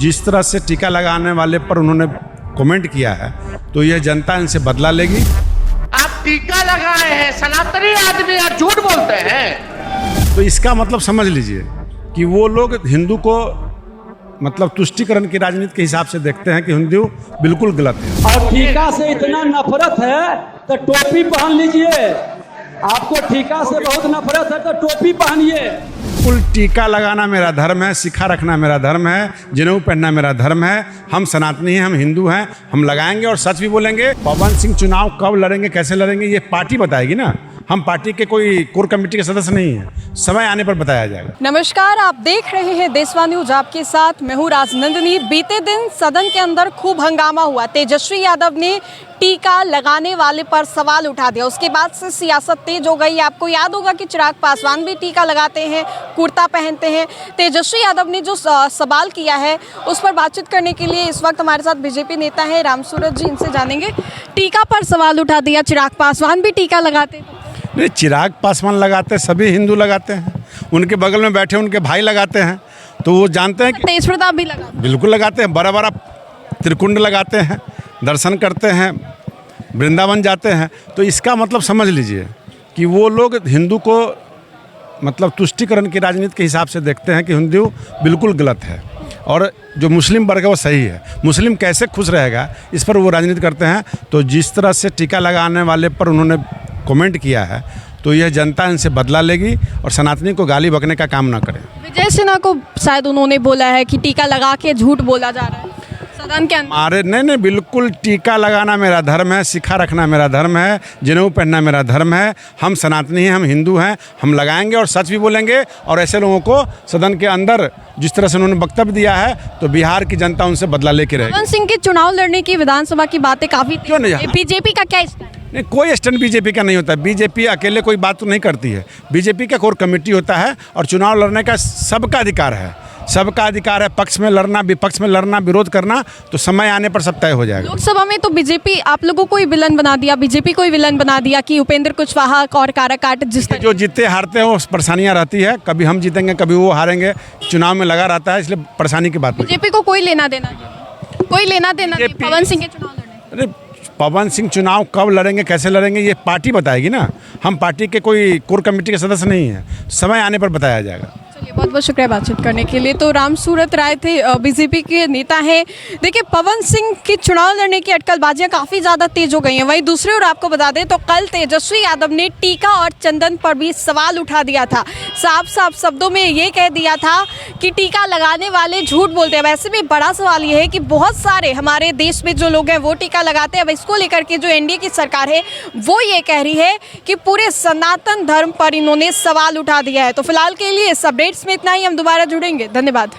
जिस तरह से टीका लगाने वाले पर उन्होंने कमेंट किया है, तो यह जनता इनसे बदला लेगी। आप टीका लगाए हैं, सनातनी आदमी और झूठ बोलते हैं। तो इसका मतलब समझ लीजिए कि वो लोग हिंदू को मतलब तुष्टिकरण की राजनीति के हिसाब से देखते हैं कि हिंदू बिल्कुल गलत है। और टीका से इतना नफरत है तो टोपी पहन लीजिए। आपको टीका से बहुत नफरत है तो टोपी पहनिए। बिल्कुल टीका लगाना मेरा धर्म है, शिखा रखना मेरा धर्म है, जनेऊ पहनना मेरा धर्म है। हम सनातनी हैं, हम हिंदू हैं, हम लगाएंगे और सच भी बोलेंगे। पवन सिंह चुनाव कब लड़ेंगे, कैसे लड़ेंगे, ये पार्टी बताएगी ना। हम पार्टी के कोई कोर कमेटी के सदस्य नहीं हैं, समय आने पर बताया जाएगा। नमस्कार, आप देख रहे हैं देशवा न्यूज, आपके साथ मैं हूं राजनंदिनी। बीते दिन सदन के अंदर खूब हंगामा हुआ। तेजस्वी यादव ने टीका लगाने वाले पर सवाल उठा दिया। उसके बाद से सियासत तेज हो गई। आपको याद होगा कि चिराग पासवान भी टीका लगाते हैं, कुर्ता पहनते हैं। तेजस्वी यादव ने जो सवाल किया है उस पर बातचीत करने के लिए इस वक्त हमारे साथ बीजेपी नेता हैं रामसूरत जी, इनसे जानेंगे। टीका पर सवाल उठा दिया, चिराग पासवान भी टीका लगाते हैं। नहीं, चिराग पासवान लगाते हैं, सभी हिंदू लगाते हैं। उनके बगल में बैठे उनके भाई लगाते हैं, तो वो जानते हैं कि तेज प्रताप भी लगाते हैं। बिल्कुल लगाते हैं। बड़ा बड़ा त्रिकुंड लगाते हैं, दर्शन करते हैं, वृंदावन जाते हैं। तो इसका मतलब समझ लीजिए कि वो लोग हिंदू को मतलब तुष्टिकरण की राजनीति के हिसाब से देखते हैं कि हिंदू बिल्कुल गलत है और जो मुस्लिम वर्ग है वो सही है। मुस्लिम कैसे खुश रहेगा, इस पर वो राजनीति करते हैं। तो जिस तरह से टीका लगाने वाले पर उन्होंने कमेंट किया है, तो यह जनता इनसे बदला लेगी और सनातनी को गाली बकने का काम ना करें। विजय सिन्हा को शायद उन्होंने बोला है कि टीका लगा के झूठ बोला जा रहा है सदन के अंदर। अरे नहीं, बिल्कुल टीका लगाना मेरा धर्म है, शिखा रखना मेरा धर्म है, जनेऊ पहनना मेरा धर्म है। हम सनातनी हैं, हम हिंदू हैं, हम लगाएंगे और सच भी बोलेंगे। और ऐसे लोगों को सदन के अंदर जिस तरह से उन्होंने वक्तव्य दिया है, तो बिहार की जनता उनसे बदला लेके रहेगी। पवन सिंह के चुनाव लड़ने की विधानसभा की बातें काफी क्यों नहीं? बीजेपी का क्या स्टैंड? नहीं, कोई स्टैंड बीजेपी का नहीं होता। बीजेपी अकेले कोई बात तो नहीं करती है। बीजेपी का कोर कमेटी होता है और चुनाव लड़ने का सबका अधिकार है। सबका अधिकार है पक्ष में लड़ना, विपक्ष में लड़ना, विरोध करना। तो समय आने पर सब तय हो जाएगा। लोकसभा में तो बीजेपी आप लोगों को ही विलन बना दिया, बीजेपी को ही विलन बना दिया कि उपेंद्र कुशवाहा और काराकाट जिस तरह जो जीते हारते हैं वो परेशानियां रहती है। कभी हम जीतेंगे, कभी वो हारेंगे। चुनाव में लगा रहता है, इसलिए परेशानी की बात नहीं। बीजेपी को कोई लेना देना नहीं, कोई लेना देना नहीं पवन सिंह के चुनाव लड़ने। अरे पवन सिंह चुनाव कब लड़ेंगे, कैसे लड़ेंगे, ये पार्टी बताएगी ना। हम पार्टी के कोई कोर कमेटी के सदस्य नहीं हैं, समय आने पर बताया जाएगा। चलिए, बहुत बहुत शुक्रिया बातचीत करने के लिए। तो रामसूरत राय थे, बीजेपी के नेता हैं। देखिए, पवन सिंह की चुनाव लड़ने की अटकलबाजियां काफ़ी ज़्यादा तेज हो गई हैं। वहीं दूसरी ओर आपको बता दें तो कल तेजस्वी यादव ने टीका और चंदन पर भी सवाल उठा दिया था। साफ साफ शब्दों में ये कह दिया था कि टीका लगाने वाले झूठ बोलते हैं। वैसे भी बड़ा सवाल ये है कि बहुत सारे हमारे देश में जो लोग हैं वो टीका लगाते हैं। अब इसको लेकर के जो एनडीए की सरकार है वो ये कह रही है कि पूरे सनातन धर्म पर इन्होंने सवाल उठा दिया है। तो फिलहाल के लिए इस अपडेट्स में इतना ही। हम दोबारा जुड़ेंगे। धन्यवाद।